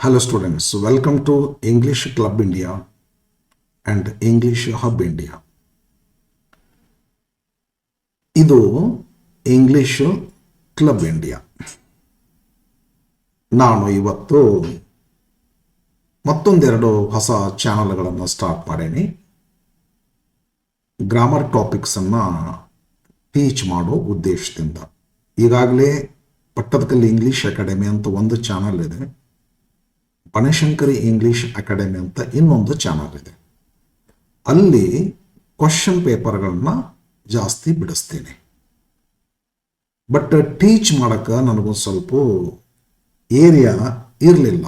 Hello students, welcome to English Club India and English Hub India. ಇದು English club India. ನಾನು ಇವತ್ತು ಮತ್ತೊಂದೆರಡು ಹೊಸ ಚಾನಲ್ಗಳನ್ನು start ಮಾಡೀನಿ. ಗ್ರಾಮರ್ ಟಾಪಿಕ್ಸನ್ನು ಟೀಚ್ ಮಾಡೋ ಉದ್ದೇಶದಿಂದ. ಈಗಾಗಲೇ ಪಟ್ಟದಕಲ್ಲು ಇಂಗ್ಲಿಷ್ ಅಕಾಡೆಮಿ ಅಂತ ಒಂದು ಚಾನಲ್ ಇದೆ, ಬನಶಂಕರಿ ಇಂಗ್ಲಿಷ್ ಅಕಾಡೆಮಿ ಅಂತ ಇನ್ನೊಂದು ಚಾನಲ್ ಇದೆ. ಅಲ್ಲಿ ಕ್ವಶನ್ ಪೇಪರ್ಗಳನ್ನ ಜಾಸ್ತಿ ಬಿಡಿಸ್ತೀನಿ. ಬಟ್ ಟೀಚ್ ಮಾಡೋಕ್ಕೆ ನನಗೊಂದು ಸ್ವಲ್ಪ ಏರಿಯಾ ಇರಲಿಲ್ಲ.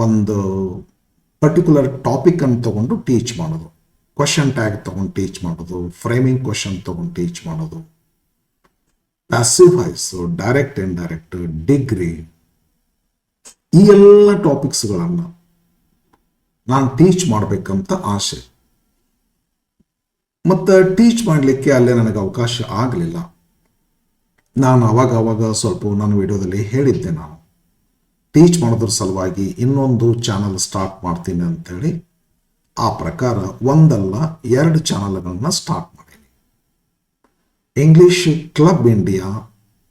ಒಂದು ಪರ್ಟಿಕ್ಯುಲರ್ ಟಾಪಿಕ್ ಅನ್ನು ತಗೊಂಡು ಟೀಚ್ ಮಾಡೋದು, ಕ್ವಶನ್ ಟ್ಯಾಗ್ ತಗೊಂಡು ಟೀಚ್ ಮಾಡೋದು, ಫ್ರೇಮಿಂಗ್ ಕ್ವಶನ್ ತಗೊಂಡು ಟೀಚ್ ಮಾಡೋದು, passive voice, direct indirect, degree, ಈ ಎಲ್ಲ ಟಾಪಿಕ್ಸ್ಗಳನ್ನು ನಾನು ಟೀಚ್ ಮಾಡಬೇಕಂತ ಆಸೆ. ಮತ್ತು ಟೀಚ್ ಮಾಡಲಿಕ್ಕೆ ಅಲ್ಲೇ ನನಗೆ ಅವಕಾಶ ಆಗಲಿಲ್ಲ. ನಾನು ಅವಾಗ ಸ್ವಲ್ಪ ನನ್ನ ವಿಡಿಯೋದಲ್ಲಿ ಹೇಳಿದ್ದೆ, ನಾನು ಟೀಚ್ ಮಾಡೋದ್ರ ಸಲುವಾಗಿ ಇನ್ನೊಂದು ಚಾನಲ್ ಸ್ಟಾರ್ಟ್ ಮಾಡ್ತೀನಿ ಅಂತೇಳಿ. ಆ ಪ್ರಕಾರ ಒಂದಲ್ಲ ಎರಡು ಚಾನಲ್ಗಳನ್ನ ಸ್ಟಾರ್ಟ್ ಮಾಡೀನಿ. English club India,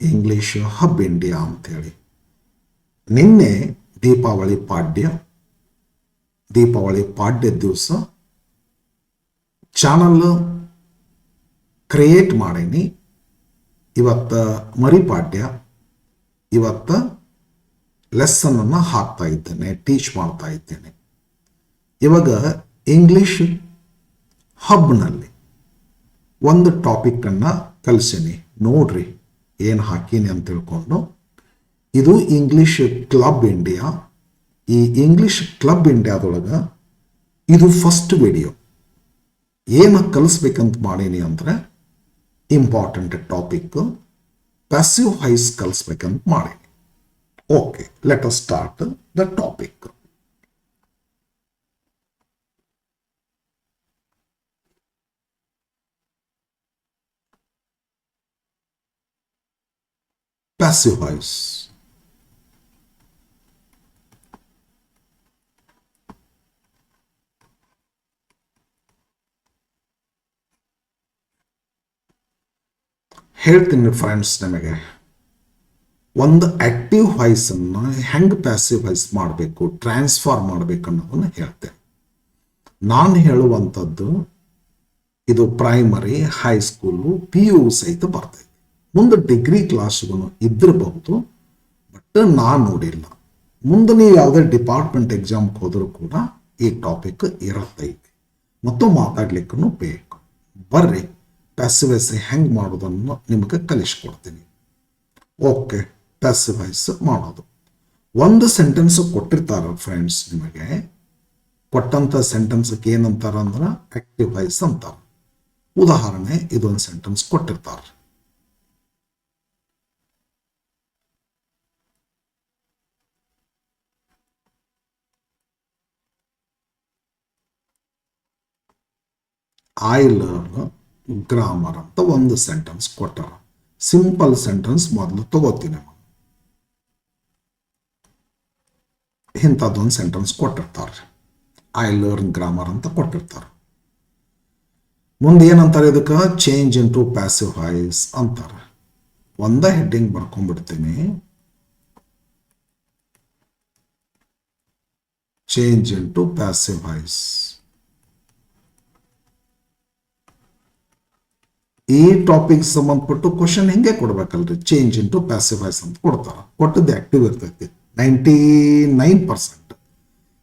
English hub India ಅಂತೇಳಿ. ನಿನ್ನೆ ದೀಪಾವಳಿ ಪಾಡ್ಯ ದಿವಸ ಚಾನಲ್ ಕ್ರಿಯೇಟ್ ಮಾಡೀನಿ. ಇವತ್ತು ಮರಿಪಾಡ್ಯ, ಇವತ್ತು ಲೆಸನ್ನನ್ನು ಹಾಕ್ತಾ ಇದ್ದೇನೆ, ಟೀಚ್ ಮಾಡ್ತಾ ಇದ್ದೇನೆ. ಇವಾಗ ಇಂಗ್ಲಿಷ್ ಹಬ್ನಲ್ಲಿ ಒಂದು ಟಾಪಿಕ್ಕನ್ನು ಕಲಿಸೀನಿ. ನೋಡ್ರಿ ಏನು ಹಾಕೀನಿ ಅಂತ ತಿಳ್ಕೊಂಡು. ಇದು ಇಂಗ್ಲಿಷ್ ಕ್ಲಬ್ ಇಂಡಿಯಾ. ಈ ಇಂಗ್ಲಿಷ್ ಕ್ಲಬ್ ಇಂಡಿಯಾದೊಳಗೆ ಇದು ಫಸ್ಟ್ ವಿಡಿಯೋ. ಏನು ಕಲಿಸ್ಬೇಕಂತ ಮಾಡೀನಿ ಅಂದರೆ ಇಂಪಾರ್ಟೆಂಟ್ ಟಾಪಿಕ್ ಪ್ಯಾಸಿವ್ ವಾಯ್ಸ್ ಕಲಿಸ್ಬೇಕಂತ ಮಾಡೀನಿ. Okay, let us start the topic. Passive voice. ಹೇಳ್ತೀನಿ ಫ್ರೆಂಡ್ಸ್, ನಿಮಗೆ ಒಂದು ಆಕ್ಟಿವ್ ವಾಯ್ಸನ್ನು ಹೆಂಗೆ ಪ್ಯಾಸಿವ್ ವಾಯ್ಸ್ ಮಾಡಬೇಕು, ಟ್ರಾನ್ಸ್ಫಾರ್ಮ್ ಮಾಡಬೇಕು ಅನ್ನೋದನ್ನು ಹೇಳ್ತೇನೆ. ನಾನು ಹೇಳುವಂಥದ್ದು ಇದು ಪ್ರೈಮರಿ, ಹೈಸ್ಕೂಲು, PU ಸಹಿತ ಬರ್ತೈತೆ. ಮುಂದೆ ಡಿಗ್ರಿ ಕ್ಲಾಸ್ಗೂ ಇದ್ದಿರಬಹುದು, ಬಟ್ ನಾನು ನೋಡಿಲ್ಲ. ಮುಂದೆ ನೀವು ಯಾವುದೇ ಡಿಪಾರ್ಟ್ಮೆಂಟ್ ಎಕ್ಸಾಮ್ಗೆ ಹೋದರೂ ಕೂಡ ಈ ಟಾಪಿಕ್ ಇರತ್ತೈತಿ ಮತ್ತು ಮಾತಾಡ್ಲಿಕ್ಕೂ ಬೇಕು. ಬರ್ರಿ, ಪ್ಯಾಸಿವ್ ವಾಯ್ಸ್ ಹೆಂಗೆ ಮಾಡೋದನ್ನು ನಿಮಗೆ ಕಲಿಸ್ಕೊಡ್ತೀನಿ. ಓಕೆ, ಪ್ಯಾಸಿವ್ ವಾಯ್ಸ್ ಮಾಡೋದು. ಒಂದು ಸೆಂಟೆನ್ಸ್ ಕೊಟ್ಟಿರ್ತಾರ ಫ್ರೆಂಡ್ಸ್, ನಿಮಗೆ ಕೊಟ್ಟಂಥ ಸೆಂಟೆನ್ಸ್ಗೆ ಏನಂತಾರ ಅಂದ್ರೆ ಆಕ್ಟಿವ್ ವಾಯ್ಸ್ ಅಂತಾರೆ. ಉದಾಹರಣೆ, ಇದೊಂದು ಸೆಂಟೆನ್ಸ್ ಕೊಟ್ಟಿರ್ತಾರೆ. ಐ ಲರ್ನ್ ಗ್ರಾಮರ್ ಅಂತ ಒಂದು ಸೆಂಟೆನ್ಸ್ ಕೊಟ್ಟಾರ. ಸಿಂಪಲ್ ಸೆಂಟೆನ್ಸ್ ಮೊದಲು ತಗೋತೀನಿ. ಇಂಥದ್ದೊಂದು ಸೆಂಟೆನ್ಸ್ ಕೊಟ್ಟಿರ್ತಾರೆ, ಐ ಲರ್ನ್ ಗ್ರಾಮರ್ ಅಂತ ಕೊಟ್ಟಿರ್ತಾರೆ. ಮುಂದೆ ಏನಂತಾರೆ, ಇದಕ್ಕೆ change into passive voice ಅಂತಾರೆ. ಒಂದೇ ಹೆಡ್ಡಿಂಗ್ ಬರ್ಕೊಂಡ್ಬಿಡ್ತೀನಿ, change into passive voice. ಈ ಟಾಪಿಕ್ ಸಂಬಂಧಪಟ್ಟು ಕ್ವಶನ್ ಹಿಂಗೆ ಕೊಡ್ಬೇಕಲ್ರಿ, change into passive voice ಅಂತ ಕೊಡ್ತಾರ. ಕೊಟ್ಟದ್ದು ಆಕ್ಟಿವ್ ಇರ್ತೈತಿ 99%.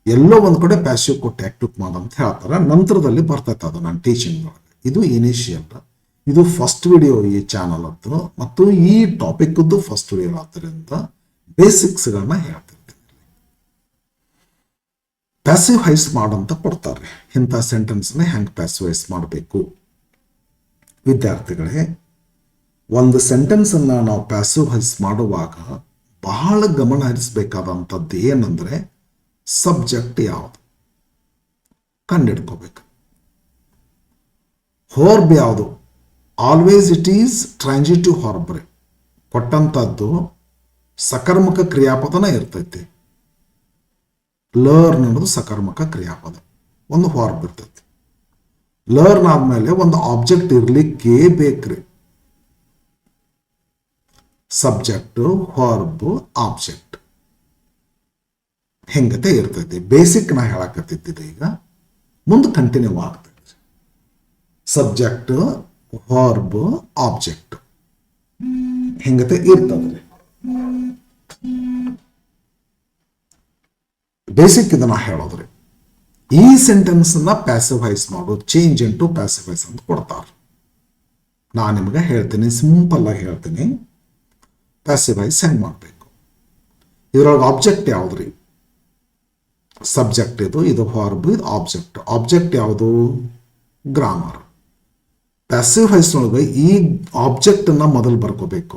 ಎಲ್ಲೋ ಒಂದು ಕಡೆ ಪ್ಯಾಸಿವ್ ಕೊಟ್ಟು ಆಕ್ಟಿವ್ ಮಾಡಂತ ಹೇಳ್ತಾರೆ. ನಂತರದಲ್ಲಿ ಬರ್ತೈತೆ ಅದು ನಾನು ಟೀಚಿಂಗ್ ಒಳಗೆ. ಇದು ಇನಿಷಿಯಲ್, ಇದು ಫಸ್ಟ್ ವಿಡಿಯೋ ಈ ಚಾನಲ್ ಹತ್ರ, ಮತ್ತು ಈ ಟಾಪಿಕ್ದು ಫಸ್ಟ್ ವಿಡಿಯೋ ಆದ್ದರಿಂದ ಬೇಸಿಕ್ಸ್ಗಳನ್ನ ಹೇಳ್ತಿರ್ತೀನಿ. ಪ್ಯಾಸಿವ್ ವಾಯ್ಸ್ ಮಾಡಂತ ಕೊಡ್ತಾರೆ. ಇಂಥ ಸೆಂಟೆನ್ಸ್ನ ಹೆಂಗೆ ಪ್ಯಾಸಿವ್ ವಾಯ್ಸ್ ಮಾಡಬೇಕು. ವಿದ್ಯಾರ್ಥಿಗಳೇ, ಒಂದು ಸೆಂಟೆನ್ಸನ್ನು ನಾವು ಪ್ಯಾಸಿವ್ ವಾಯ್ಸ್ ಮಾಡುವಾಗ ಬಹಳ ಗಮನ ಹರಿಸಬೇಕಾದಂಥದ್ದು ಏನಂದರೆ ಸಬ್ಜೆಕ್ಟ್ ಯಾವುದು ಕಂಡಿಡ್ಕೋಬೇಕು. ಹೊರ್ಬ್ ಯಾವುದು, ಆಲ್ವೇಸ್ ಇಟ್ ಈಸ್ ಟ್ರಾನ್ಸಿಟಿವ್ ಹೊರ್ಬ್ರೆ. ಕೊಟ್ಟಂಥದ್ದು ಸಕರ್ಮಕ ಕ್ರಿಯಾಪದನ ಇರ್ತೈತಿ. ಲರ್ನ್ ಅನ್ನೋದು ಸಕರ್ಮಕ ಕ್ರಿಯಾಪದ, ಒಂದು ವರ್ಬ್ ಇರ್ತೈತಿ. ಲರ್ನ್ ಆದ್ಮೇಲೆ ಒಂದು ಆಬ್ಜೆಕ್ಟ್ ಇರ್ಲಿಕ್ಕೆ ಬೇಕ್ರಿ. ಸಬ್ಜೆಕ್ಟ್, ವರ್ಬ್, ಆಬ್ಜೆಕ್ಟ್ ಹೆಂಗತೆ ಇರ್ತೈತಿ. ಬೇಸಿಕ್ ನಾ ಹೇಳಕತ್ತಿದ್ದೆ, ಈಗ ಮುಂದೆ ಕಂಟಿನ್ಯೂ ಆಗ್ತೈತಿ. ಸಬ್ಜೆಕ್ಟ್, ವರ್ಬ್, ಆಬ್ಜೆಕ್ಟ್ ಹೆಂಗತೆ ಇರ್ತದ್ರಿ. ಬೇಸಿಕ್ ಇದನ್ನ ಹೇಳೋದ್ರಿ. ಈ ಸೆಂಟೆನ್ಸ್ ನ ಪ್ಯಾಸಿವೈಸ್ ಮಾಡೋದು, ಚೇಂಜ್ ಇಂಟು ಪ್ಯಾಸಿವೈಸ್ ಅಂತ ಕೊಡ್ತಾರೆ. ನಾನು ನಿಮಗೆ ಹೇಳ್ತೀನಿ, ಸಿಂಪಲ್ ಆಗಿ ಹೇಳ್ತೀನಿ ಪ್ಯಾಸಿವೈಸ್ ಹೆಂಗ್ ಮಾಡಬೇಕು. ಇದ್ರೊಳಗೆ ಆಬ್ಜೆಕ್ಟ್ ಯಾವ್ದ್ರಿ? ಸಬ್ಜೆಕ್ಟ್ ಇದು ವರ್ಬ್, ಇದು ಆಬ್ಜೆಕ್ಟ್. ಆಬ್ಜೆಕ್ಟ್ ಯಾವುದು? ಗ್ರಾಮರ್. ಪ್ಯಾಸಿವೈಸ್ನೊಳಗೆ ಈ ಆಬ್ಜೆಕ್ಟ್ ಅನ್ನ ಮೊದಲು ಬರ್ಕೋಬೇಕು.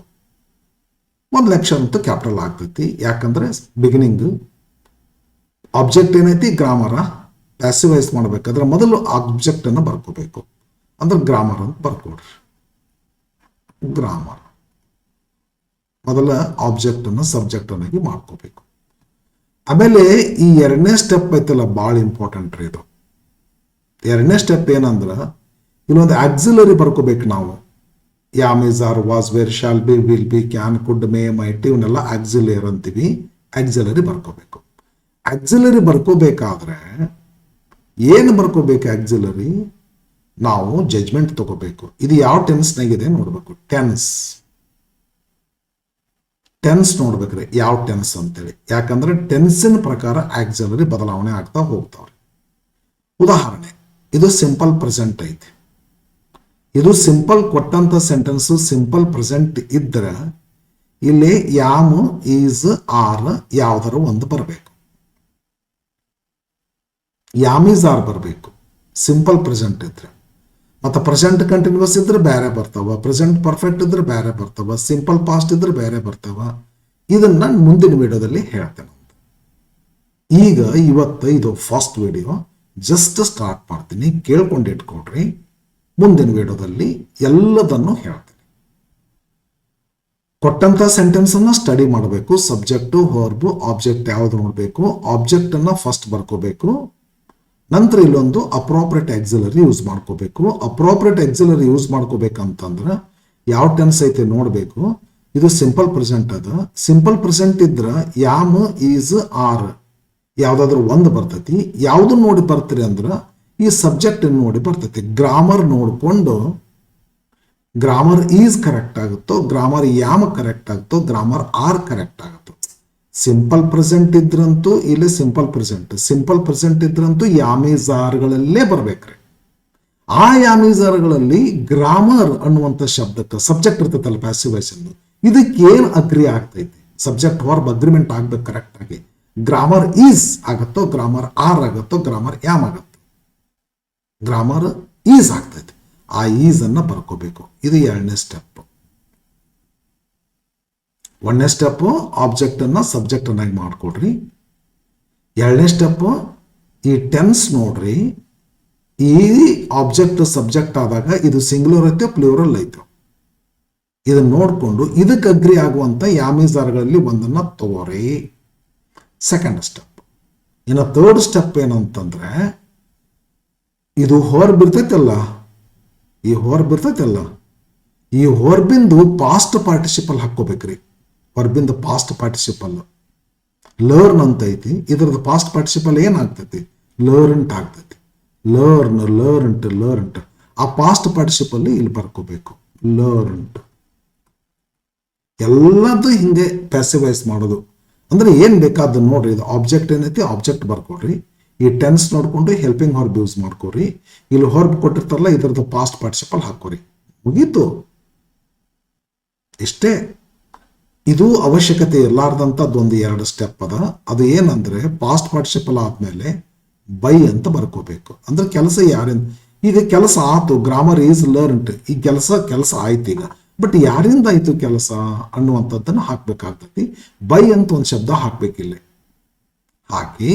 ಮೊದಲ ಅಕ್ಷರ ಅಂತೂ ಕ್ಯಾಪಿಟಲ್ ಆಗ್ತೈತಿ, ಯಾಕಂದ್ರೆ ಬಿಗಿನಿಂಗ್ ಆಬ್ಜೆಕ್ಟ್ ಏನೈತಿ ಗ್ರಾಮರ. ಪ್ಯಾಸಿವೈಸ್ ಮಾಡ್ಬೇಕಾದ್ರೆ ಮೊದಲು ಆಬ್ಜೆಕ್ಟ್ ಅನ್ನ ಬರ್ಕೋಬೇಕು, ಅಂದ್ರೆ ಗ್ರಾಮರ್ ಅಂತ ಬರ್ಕೊಡ್ರಿ. ಗ್ರಾಮರ್ ಮೊದಲ ಆಬ್ಜೆಕ್ಟ್ ಅನ್ನ ಸಬ್ಜೆಕ್ಟ್ ಅನ್ನಾಗಿ ಮಾಡ್ಕೋಬೇಕು. ಆಮೇಲೆ ಈ ಎರಡನೇ ಸ್ಟೆಪ್ ಐತಲ್ಲ, ಭಾಳ ಇಂಪಾರ್ಟೆಂಟ್ ರೀ ಇದು. ಎರಡನೇ ಸ್ಟೆಪ್ ಏನಂದ್ರ ಇಲ್ಲೊಂದು ಆಕ್ಸಿಲರಿ ಬರ್ಕೋಬೇಕು ನಾವು. Am, is, are, was, were, shall be, will be, can, could, may, might ಇವನ್ನೆಲ್ಲ ಆಕ್ಸಿಲರಿ ಅಂತೀವಿ. ಆಕ್ಸಿಲರಿ ಬರ್ಕೋಬೇಕು. ಆಕ್ಸಿಲರಿ ಬರ್ಕೋಬೇಕಾದ್ರೆ ಏನು ಬರ್ಕೋಬೇಕು? ಆಕ್ಸಿಲರಿ ನಾವು ಜಜ್ಮೆಂಟ್ ತಗೋಬೇಕು. ಇದು ಯಾವ ಟೆನ್ಸ್ನಾಗಿದೆ ನೋಡ್ಬೇಕು. ಟೆನ್ಸ್ ನೋಡ್ಬೇಕ್ರಿ, ಯಾವ ಟೆನ್ಸ್ ಅಂತೇಳಿ. ಯಾಕಂದ್ರೆ ಟೆನ್ಸಿನ ಪ್ರಕಾರ ಆಕ್ಸಿಲರಿ ಬದಲಾವಣೆ ಆಗ್ತಾ ಹೋಗ್ತಾವ್ರಿ. ಉದಾಹರಣೆ, ಇದು ಸಿಂಪಲ್ ಪ್ರೆಸೆಂಟ್ ಐತಿ. ಇದು ಸಿಂಪಲ್ ಕೊಟ್ಟಂತ ಸೆಂಟೆನ್ಸ್ ಸಿಂಪಲ್ ಪ್ರೆಸೆಂಟ್ ಇದ್ರೆ ಇಲ್ಲಿ ಯಾಮ್, ಈಸ್, ಆರ್ ಯಾವ್ದಾರು ಒಂದು ಬರಬೇಕು. ಯಾಮ್, ಈಸ್, ಆರ್ ಬರಬೇಕು ಸಿಂಪಲ್ ಪ್ರೆಸೆಂಟ್ ಇದ್ರೆ. ಮತ್ತು ಪ್ರೆಸೆಂಟ್ ಕಂಟಿನ್ಯೂಸ್ ಇದ್ರೆ ಬೇರೆ ಬರ್ತಾವ, ಪ್ರೆಸೆಂಟ್ ಪರ್ಫೆಕ್ಟ್ ಇದ್ರೆ ಬೇರೆ ಬರ್ತಾವ, ಸಿಂಪಲ್ ಪಾಸ್ಟ್ ಇದ್ರೆ ಬೇರೆ ಬರ್ತಾವ. ಇದನ್ನ ನಾನು ಮುಂದಿನ ವಿಡಿಯೋದಲ್ಲಿ ಹೇಳ್ತೇನೆ. ಈಗ ಇವತ್ತು ಇದು ಫಸ್ಟ್ ವಿಡಿಯೋ, ಜಸ್ಟ್ ಸ್ಟಾರ್ಟ್ ಮಾಡ್ತೀನಿ, ಕೇಳ್ಕೊಂಡು ಇಟ್ಕೊಡ್ರಿ. ಮುಂದಿನ ವಿಡಿಯೋದಲ್ಲಿ ಎಲ್ಲದನ್ನು ಹೇಳ್ತೀನಿ. ಕೊಟ್ಟಂತ ಸೆಂಟೆನ್ಸ್ ಅನ್ನ ಸ್ಟಡಿ ಮಾಡಬೇಕು. ಸಬ್ಜೆಕ್ಟ್, ವರ್ಬ್, ಆಬ್ಜೆಕ್ಟ್ ಯಾವ್ದು ನೋಡಬೇಕು. ಆಬ್ಜೆಕ್ಟ್ ಅನ್ನ ಫಸ್ಟ್ ಬರ್ಕೋಬೇಕು. ನಂತರ ಇಲ್ಲೊಂದು ಅಪ್ರೋಪ್ರಿಯೇಟ್ ಆಕ್ಸಿಲರಿ ಯೂಸ್ ಮಾಡ್ಕೋಬೇಕು. ಅಪ್ರೋಪ್ರಿಯೇಟ್ ಆಕ್ಸಿಲರಿ ಯೂಸ್ ಮಾಡ್ಕೋಬೇಕಂತಂದ್ರೆ ಯಾವ ಟೆನ್ಸ್ ಐತೆ ನೋಡಬೇಕು. ಇದು ಸಿಂಪಲ್ ಪ್ರೆಸೆಂಟ್ ಅದ. ಸಿಂಪಲ್ ಪ್ರೆಸೆಂಟ್ ಇದ್ರ ಯಾಮ್, ಈಸ್, ಆರ್ ಯಾವ್ದಾದ್ರು ಒಂದು ಬರ್ತೈತಿ. ಯಾವ್ದು ನೋಡಿ ಬರ್ತೀರಿ ಅಂದ್ರ ಈ ಸಬ್ಜೆಕ್ಟ್ ನೋಡಿ ಬರ್ತೈತಿ. ಗ್ರಾಮರ್ ನೋಡ್ಕೊಂಡು ಗ್ರಾಮರ್ ಈಸ್ ಕರೆಕ್ಟ್ ಆಗುತ್ತೋ, ಗ್ರಾಮರ್ ಯಾಮ್ ಕರೆಕ್ಟ್ ಆಗುತ್ತೋ, ಗ್ರಾಮರ್ ಆರ್ ಕರೆಕ್ಟ್ ಆಗುತ್ತೋ. ಸಿಂಪಲ್ ಪ್ರೆಸೆಂಟ್ ಇದ್ರಂತೂ ಇಲ್ಲಿ ಸಿಂಪಲ್ ಪ್ರೆಸೆಂಟ್ ಇದ್ರಂತೂ ಯಾಮೀಜಾರ್ಗಳಲ್ಲೇ ಬರ್ಬೇಕ್ರಿ. ಆ ಯಾಮೀಜಾರ್ಗಳಲ್ಲಿ ಗ್ರಾಮರ್ ಅನ್ನುವಂಥ ಶಬ್ದಕ್ಕೆ ಸಬ್ಜೆಕ್ಟ್ ಇರ್ತೈತಲ್ಲ ಪ್ಯಾಸಿವೈಸ್, ಇದಕ್ಕೆ ಏನ್ ಅಗ್ರಿ ಆಗ್ತೈತಿ? ಸಬ್ಜೆಕ್ಟ್ ವರ್ಬ್ ಅಗ್ರಿಮೆಂಟ್ ಆಗ್ಬೇಕು ಕರೆಕ್ಟ್ ಆಗಿ. ಗ್ರಾಮರ್ ಈಸ್ ಆಗತ್ತೋ, ಗ್ರಾಮರ್ ಆರ್ ಆಗತ್ತೋ, ಗ್ರಾಮರ್ ಯಾಮ್ ಆಗತ್ತೋ. ಗ್ರಾಮರ್ ಈಸ್ ಆಗ್ತೈತಿ. ಆ ಈಸ್ ಅನ್ನ ಬರ್ಕೋಬೇಕು. ಇದು ಎರಡನೇ ಸ್ಟೆಪ್. ಒಂದನೇ ಸ್ಟೆಪ್ ಆಬ್ಜೆಕ್ಟ್ ಅನ್ನ ಸಬ್ಜೆಕ್ಟ್ ಅನ್ನಾಗಿ ಮಾಡ್ಕೊಡ್ರಿ. ಎರಡನೇ ಸ್ಟೆಪ್ ಈ ಟೆನ್ಸ್ ನೋಡ್ರಿ. ಈ ಆಬ್ಜೆಕ್ಟ್ ಸಬ್ಜೆಕ್ಟ್ ಆದಾಗ ಇದು ಸಿಂಗ್ಯುಲರ್ ಐತೆ, ಪ್ಲೂರಲ್ ಐತೆ. ಇದನ್ನ ನೋಡ್ಕೊಂಡು ಇದಕ್ಕೆ ಅಗ್ರಿ ಆಗುವಂತ ಯಾಮೀಜಾರ್ಗಳಲ್ಲಿ ಒಂದನ್ನ ತಗೋರಿ. Second step. ಇನ್ನು ಥರ್ಡ್ ಸ್ಟೆಪ್ ಏನಂತಂದ್ರೆ ಇದು ಹೊರಬ್ ಇರ್ತೈತಲ್ಲ, ಈ ಹೊರಬಿಂದು ಪಾಸ್ಟ್ ಪಾರ್ಟಿಸಿಪಲ್ ಹಾಕೋಬೇಕ್ರಿ. ಹೊರಬಿಂದ ಪಾಸ್ಟ್ ಪಾರ್ಟಿಸಿಪಲ್ ಲರ್ನ್ ಅಂತ ಐತಿ. ಇದ್ರದ್ದು ಪಾಸ್ಟ್ ಪಾರ್ಟಿಸಿಪಲ್ ಏನಾಗ್ತೈತಿ? ಲರ್ನ್ಟ್ ಆಗ್ತೈತಿ. ಲರ್ನ್ಟ್ ಆ ಪಾಸ್ಟ್ ಪಾರ್ಟಿಸಿಪಲ್ ಇಲ್ಲಿ ಬರ್ಕೋಬೇಕು. ಲರ್ನ್ಟ್ ಎಲ್ಲದೂ ಹಿಂಗೆ ಪ್ಯಾಸಿವೈಸ್ ಮಾಡೋದು. ಅಂದ್ರೆ ಏನ್ ಬೇಕಾದ ನೋಡ್ರಿ. ಇದು ಆಬ್ಜೆಕ್ಟ್ ಏನೈತಿ, ಆಬ್ಜೆಕ್ಟ್ ಬರ್ಕೊಡ್ರಿ. ಈ ಟೆನ್ಸ್ ನೋಡ್ಕೊಂಡು ಹೆಲ್ಪಿಂಗ್ ವರ್ಬ್ ಯೂಸ್ ಮಾಡ್ಕೋರಿ. ಇಲ್ಲಿ ವರ್ಬ್ ಕೊಟ್ಟಿರ್ತಾರಲ್ಲ ಇದರದ್ದು ಪಾಸ್ಟ್ ಪಾರ್ಟಿಸಿಪಲ್ ಹಾಕೋರಿ. ಮುಗೀತು, ಇಷ್ಟೇ. ಇದು ಅವಶ್ಯಕತೆ ಇರಲಾರ್ದಂಥದ್ದೊಂದು ಎರಡು ಸ್ಟೆಪ್ ಅದ. ಅದು ಏನಂದ್ರೆ ಪಾಸ್ಟ್ ಪಾರ್ಟಿಸಿಪಲ್ ಆದ್ಮೇಲೆ ಬೈ ಅಂತ ಬರ್ಕೋಬೇಕು. ಅಂದ್ರೆ ಕೆಲಸ ಯಾರಿಂದ, ಈಗ ಕೆಲಸ ಆತು, ಗ್ರಾಮರ್ ಈಸ್ ಲರ್ನ್ಡ್, ಈ ಕೆಲಸ ಆಯ್ತು. ಈಗ ಬಟ್ ಯಾರಿಂದ ಆಯ್ತು ಕೆಲಸ ಅನ್ನುವಂಥದ್ದನ್ನು ಹಾಕ್ಬೇಕಾಗ್ತೈತಿ. ಬೈ ಅಂತ ಒಂದು ಶಬ್ದ ಹಾಕ್ಬೇಕಿಲ್ಲ. ಹಾಕಿ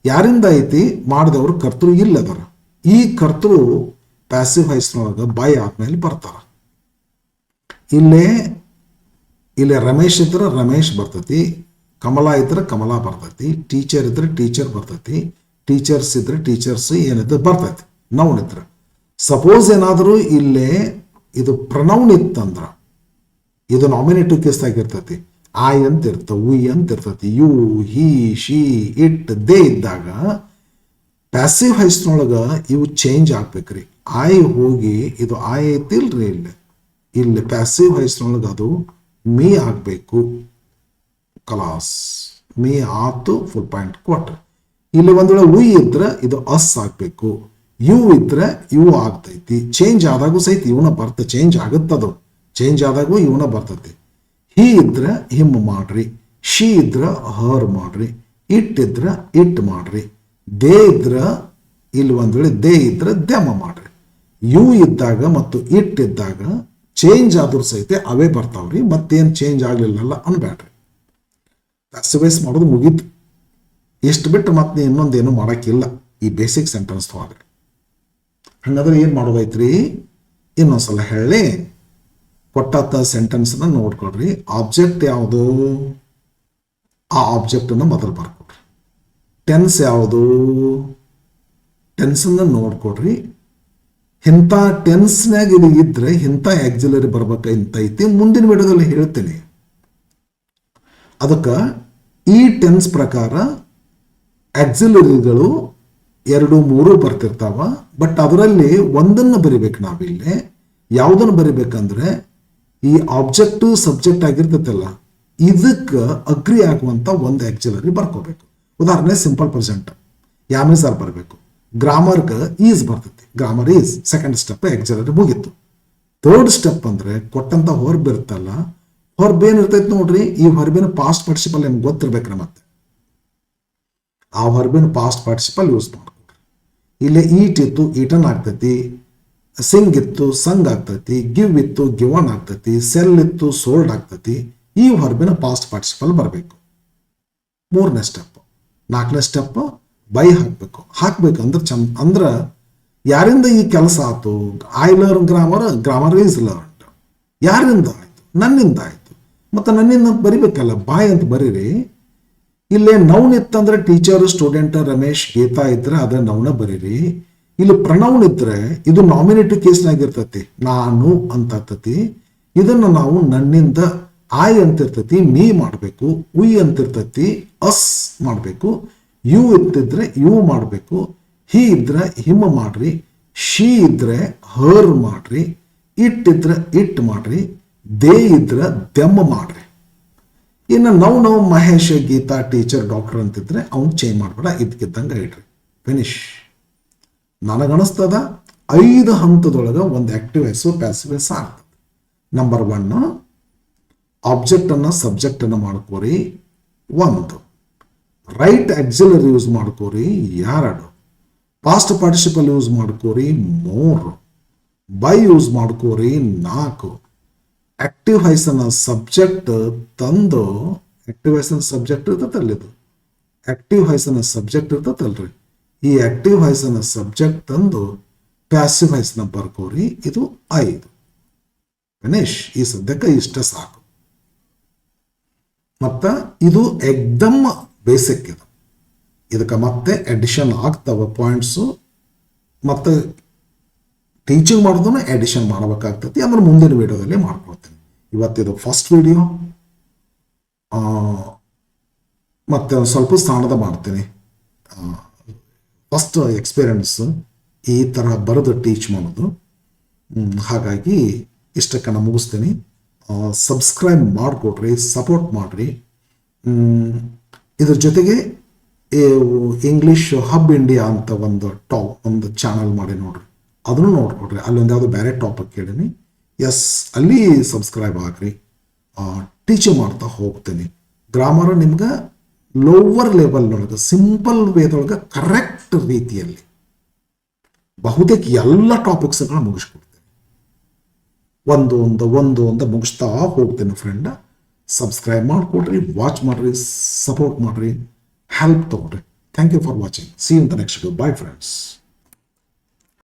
ಯಾರಿಂದ ಐತಿ ಮಾಡಿದವರು ಕರ್ತೃ ಇಲ್ಲದರ. ಈ ಕರ್ತೃ ಪ್ಯಾಸಿವ್ ವಾಯ್ಸ್ನೊಳಗೆ ಬೈ ಆದ್ಮೇಲೆ ಬರ್ತಾರ. ಇಲ್ಲಿ ರಮೇಶ್ ಇದ್ರೆ ರಮೇಶ್ ಬರ್ತೈತಿ, ಕಮಲ ಇದ್ರೆ ಕಮಲ ಬರ್ತೈತಿ, ಟೀಚರ್ ಇದ್ರೆ ಟೀಚರ್ ಬರ್ತೈತಿ, ಟೀಚರ್ಸ್ ಇದ್ರೆ ಟೀಚರ್ಸ್ ಏನಿದ್ರೆ ಬರ್ತೈತಿ ನೌನ್ ಇದ್ರೆ. ಸಪೋಸ್ ಏನಾದರೂ ಇಲ್ಲೇ ಇದು ಪ್ರನೌನ್ ಇತ್ತಂದ್ರ ಇದು ನಾಮಿನೇಟಿವ್ ಕೇಸ್ ಆಗಿರ್ತೈತಿ. ಐ ಅಂತ ಇರ್ತವೆ, ವಿ ಅಂತ ಇರ್ತೈತಿ, you, he, she, it, they ಇದ್ದಾಗ ಪ್ಯಾಸಿವ್ ವಾಯ್ಸ್ನೊಳಗೆ ಇವು ಚೇಂಜ್ ಆಗ್ಬೇಕ್ರಿ. ಐ ಹೋಗಿ ಇದು ಐ ಐತಿಲ್ರಿ, ಇಲ್ಲಿ ಪ್ಯಾಸಿವ್ ವಾಯ್ಸ್ನೊಳಗೆ ಅದು ಮೀ ಆಗಬೇಕು. ಕಲಾಸ್ ಮೀ ಆತು, ಫುಲ್ ಪಾಯಿಂಟ್ ಕೊಟ್ರಿ. ಇಲ್ಲಿ ಒಂದ್ ವೇಳೆ ವಿ ಇದ್ರೆ ಇದು ಅಸ್ ಆಗ್ಬೇಕು, ಯು ಇದ್ರೆ ಯು ಆಗ್ತೈತಿ. ಚೇಂಜ್ ಆದಾಗೂ ಸಹಿತ ಇವನ ಬರ್ತದೆ, ಚೇಂಜ್ ಆಗುತ್ತದು, ಚೇಂಜ್ ಆದಾಗೂ ಇವನ ಬರ್ತೈತಿ. ಹಿ ಇದ್ರೆ ಹಿಮ್ ಮಾಡ್ರಿ, ಶಿ ಇದ್ರ ಹರ್ ಮಾಡ್ರಿ, ಇಟ್ ಇದ್ರ ಇಟ್ ಮಾಡ್ರಿ, ದೇ ಇದ್ರ ಇಲ್ಲಿ ಒಂದ್ ವೇಳೆ ದೇ ಇದ್ರೆ ದೆಮ ಮಾಡ್ರಿ. ಯು ಇದ್ದಾಗ ಮತ್ತು ಇಟ್ ಇದ್ದಾಗ ಚೇಂಜ್ ಆದ್ರೂ ಸಹಿತ ಅವೇ ಬರ್ತಾವ್ರಿ, ಮತ್ತೇನು ಚೇಂಜ್ ಆಗ್ಲಿಲ್ಲಲ್ಲ ಅನ್ಬೇಡ್ರಿ. ಪ್ಯಾಸಿವೈಸ್ ಮಾಡೋದು ಮುಗೀತು. ಇಷ್ಟು ಬಿಟ್ಟು ಮತ್ತೆ ಇನ್ನೊಂದೇನು ಮಾಡೋಕ್ಕಿಲ್ಲ ಈ ಬೇಸಿಕ್ ಸೆಂಟೆನ್ಸ್ ತೊಗೊಂಡ್ರೆ. ಹಂಗಾದ್ರೆ ಏನು ಮಾಡೋದೈತ್ರಿ, ಇನ್ನೊಂದ್ಸಲ ಹೇಳಿ ಕೊಟ್ಟ ಸೆಂಟೆನ್ಸ್ನ ನೋಡ್ಕೊಡ್ರಿ. ಆಬ್ಜೆಕ್ಟ್ ಯಾವುದು, ಆ ಆಬ್ಜೆಕ್ಟನ್ನು ಮೊದಲು ಬರ್ಕೊಡ್ರಿ. ಟೆನ್ಸ್ ಯಾವುದು, ಟೆನ್ಸನ್ನು ನೋಡ್ಕೊಡ್ರಿ. ಇಂಥ ಟೆನ್ಸ್ನಾಗ ಇದು ಇದ್ರೆ ಇಂಥ ಆಕ್ಸಿಲರಿ ಬರ್ಬೇಕಂತೈತಿ, ಮುಂದಿನ ವಿಡಿಯೋದಲ್ಲಿ ಹೇಳ್ತೀನಿ. ಅದಕ್ಕೆ ಈ ಟೆನ್ಸ್ ಪ್ರಕಾರ ಆಕ್ಸಿಲರಿಗಳು 2, 3 ಬರ್ತಿರ್ತಾವ. ಬಟ್ ಅದರಲ್ಲಿ ಒಂದನ್ನು ಬರಿಬೇಕು ನಾವಿಲ್ಲಿ. ಯಾವುದನ್ನು ಬರಿಬೇಕಂದ್ರೆ ಈ ಆಬ್ಜೆಕ್ಟ್ ಸಬ್ಜೆಕ್ಟ್ ಆಗಿರ್ತೈತಲ್ಲ, ಇದಕ್ಕೆ ಅಗ್ರಿ ಆಗುವಂತ ಒಂದು ಆಕ್ಸಿಲರಿ ಬರ್ಕೋಬೇಕು. ಉದಾಹರಣೆ ಸಿಂಪಲ್ ಪ್ರೆಸೆಂಟ್ ಯಾಮೀಸ್ ಆರ್ ಬರಬೇಕು. ಗ್ರಾಮರ್ಗೆ ಈಸ್ ಬರ್ತೈತಿ, grammar is. Second step auxiliary ಮುಗೀತು. ಥರ್ಡ್ ಸ್ಟೆಪ್ ಅಂದ್ರೆ ಕೊಟ್ಟಂತ ಹೊರ್ಬ್ ಇರ್ತಲ್ಲ, ಹೊರ್ಬ್ ಏನಿರ್ತೈತಿ ನೋಡ್ರಿ, ಈ ಹೊರಬಿನ ಪಾಸ್ಟ್ ಪಾರ್ಟಿಸಿಪಲ್ ನಿಮ್ಗೆ ಗೊತ್ತಿರ್ಬೇಕ್ರಿ. ಮತ್ತೆ ಆ ಹೊರಬಿನ ಪಾಸ್ಟ್ ಪಾರ್ಟಿಸಿಪಲ್ ಯೂಸ್ ಮಾಡ್ಕೊಡ್ರಿ. ಇಲ್ಲಿ ಈಟ್ ಇತ್ತು, ಈಟನ್ ಆಗ್ತೈತಿ. ಸಿಂಗ್ ಇತ್ತು, ಸಂಗ್ ಆಗ್ತೈತಿ. ಗಿವ್ ಇತ್ತು, ಗಿವನ್ ಆಗ್ತೈತಿ. ಸೆಲ್ ಇತ್ತು, ಸೋಲ್ಡ್ ಆಗ್ತೈತಿ. ಈ ಹೊರಬಿನ ಪಾಸ್ಟ್ ಪಾರ್ಟಿಸಿಪಲ್ ಬರಬೇಕು. 3ನೇ ಸ್ಟೆಪ್. 4ನೇ ಸ್ಟೆಪ್ ಬೈ ಹಾಕ್ಬೇಕು. ಹಾಕ್ಬೇಕಂದ್ರೆ ಅಂದ್ರೆ ಯಾರಿಂದ ಈ ಕೆಲಸ ಆಯ್ತು, I learn grammar, grammar is learned. ಯಾರಿಂದ ಆಯ್ತು, ನನ್ನಿಂದ ಆಯ್ತು. ಮತ್ತೆ ನನ್ನಿಂದ ಬರಿಬೇಕಲ್ಲ, ಬಾಯ್ ಅಂತ ಬರೀರಿ. ಇಲ್ಲೇ ನೌನ್ ಇತ್ತಂದ್ರೆ ಟೀಚರ್, ಸ್ಟೂಡೆಂಟ್, ರಮೇಶ್, ಗೀತಾ ಇದ್ರೆ ಅದ ನೌನ ಬರೀರಿ. ಇಲ್ಲಿ ಪ್ರನೌನ್ ಇದ್ರೆ ಇದು ನಾಮಿನೇಟಿವ್ ಕೇಸ್ನಾಗಿರ್ತೈತಿ, ನಾನು ಅಂತ ಇರ್ತೈತಿ. ಇದನ್ನ ನಾವು ನನ್ನಿಂದ ಐ ಅಂತಿರ್ತೈತಿ ಮೀ ಮಾಡಬೇಕು, ವಿ ಅಂತಿರ್ತೈತಿ ಅಸ್ ಮಾಡಬೇಕು, ಯು ಇತ್ತಿದ್ರೆ ಯು ಮಾಡಬೇಕು, ಹಿ ಇದ್ರೆ ಹಿಮ್ ಮಾಡ್ರಿ, ಶಿ ಇದ್ರೆ ಹರ್ ಮಾಡ್ರಿ, ಇಟ್ ಇದ್ರೆ ಇಟ್ ಮಾಡ್ರಿ, ದೇ ಇದ್ರೆ ದೆಮ್ ಮಾಡ್ರಿ. ಇನ್ನು ನಾವು ಮಹೇಶ್, ಗೀತಾ, ಟೀಚರ್, ಡಾಕ್ಟರ್ ಅಂತಿದ್ರೆ ಅವ್ನು ಚೇಂಜ್ ಮಾಡಬೇಡ, ಇದಕ್ಕಿದ್ದಂಗೆ ಇಡ್ರಿ. ಫಿನಿಶ್. ನನಗಣಿಸ್ತದ 5 ಹಂತದೊಳಗೆ ಒಂದು ಆಕ್ಟಿವ್ ವಾಯ್ಸು ಪ್ಯಾಸಿವ್ ವಾಯ್ಸ್ ಆಗ್ತದೆ. ನಂಬರ್ 1 ಆಬ್ಜೆಕ್ಟ್ ಅನ್ನ ಸಬ್ಜೆಕ್ಟ್ ಅನ್ನ ಮಾಡ್ಕೋರಿ. 1 ರೈಟ್ ಆಕ್ಸಿಲರಿ ಯೂಸ್ ಮಾಡ್ಕೋರಿ. 2 ಪಾಸ್ಟ್ ಪಾರ್ಟಿಸಿಪಲ್ ಯೂಸ್ ಮಾಡ್ಕೋರಿ. 3 ಬೈ ಯೂಸ್ ಮಾಡ್ಕೋರಿ. 4 ಆಕ್ಟಿವ್ ವಾಯ್ಸ್ ಅನ್ನ ಸಬ್ಜೆಕ್ಟ್ ತಂದು, ಆಕ್ಟಿವ್ ವಾಯ್ಸ್ ಅನ್ನ ಸಬ್ಜೆಕ್ಟ್ ಇರ್ತೈತಲ್ಲ, ಇದು ಆಕ್ಟಿವ್ ವಾಯ್ಸ್ ಅನ್ನ ಸಬ್ಜೆಕ್ಟ್ ಇರ್ತೈತಲ್ರಿ, ಈ ಆಕ್ಟಿವ್ ವಾಯ್ಸ್ ಅನ್ನ ಸಬ್ಜೆಕ್ಟ್ ತಂದು ಪ್ಯಾಸಿವ್ ವಾಯ್ಸ್ ನ ಬರ್ಕೋರಿ. ಇದು 5. ಗಣೇಶ್, ಈ ಸದ್ಯಕ್ಕೆ ಇಷ್ಟ ಸಾಕು. ಮತ್ತ ಇದು ಎಕ್ದಮ್ ಬೇಸಿಕ್. ಇದಕ್ಕೆ ಮತ್ತೆ ಎಡಿಷನ್ ಆಗ್ತಾವ ಪಾಯಿಂಟ್ಸು. ಮತ್ತೆ ಟೀಚಿಂಗ್ ಮಾಡೋದನ್ನು ಎಡಿಷನ್ ಮಾಡಬೇಕಾಗ್ತೈತಿ. ಅಂದ್ರೆ ಮುಂದಿನ ವಿಡಿಯೋದಲ್ಲಿ ಮಾಡ್ಕೊಳ್ತೀನಿ. ಇವತ್ತಿದು ಫಸ್ಟ್ ವಿಡಿಯೋ. ಮತ್ತೆ ಒಂದು ಸ್ವಲ್ಪ ಸ್ಥಾನದ ಮಾಡ್ತೀನಿ. ಫಸ್ಟ್ ಎಕ್ಸ್ಪೀರಿಯನ್ಸ್ ಈ ಥರ ಬರೆದು ಟೀಚ್ ಮಾಡೋದು. ಹಾಗಾಗಿ ಇಷ್ಟಕ್ಕೆ ನಾನು ಮುಗಿಸ್ತೀನಿ. ಸಬ್ಸ್ಕ್ರೈಬ್ ಮಾಡಿಕೊಡ್ರಿ, ಸಪೋರ್ಟ್ ಮಾಡಿರಿ. ಇದ್ರ ಜೊತೆಗೆ ಇಂಗ್ಲೀಷ್ ಹಬ್ ಇಂಡಿಯಾ ಅಂತ ಒಂದು ಚಾನಲ್ ಮಾಡಿ ನೋಡ್ರಿ, ಅದನ್ನು ನೋಡ್ಕೊಡ್ರಿ. ಅಲ್ಲೊಂದು ಯಾವುದೋ ಬೇರೆ ಟಾಪಿಕ್ ಕೇಳೀನಿ, ಅಲ್ಲಿ ಸಬ್ಸ್ಕ್ರೈಬ್ ಆಗ್ರಿ. ಟೀಚಿಂಗ್ ಮಾಡ್ತಾ ಹೋಗ್ತೀನಿ. ಗ್ರಾಮರ್ ನಿಮ್ಗೆ ಲೋವರ್ ಲೆವೆಲ್ನೊಳಗೆ ಸಿಂಪಲ್ ವೇದೊಳಗೆ ಕರೆಕ್ಟ್ ರೀತಿಯಲ್ಲಿ ಬಹುತೇಕ ಎಲ್ಲ ಟಾಪಿಕ್ಸ್ಗಳನ್ನ ಮುಗಿಸ್ಕೊಡ್ತೀನಿ. ಒಂದು ಮುಗಿಸ್ತಾ ಹೋಗ್ತೀನಿ ಫ್ರೆಂಡ್. ಸಬ್ಸ್ಕ್ರೈಬ್ ಮಾಡಿಕೊಡ್ರಿ, ವಾಚ್ ಮಾಡ್ರಿ, ಸಪೋರ್ಟ್ ಮಾಡ್ರಿ, ಹೆಲ್ಪ್ ತಗೊಳ್ರಿ. Thank you for watching. See you in the next video. Bye friends.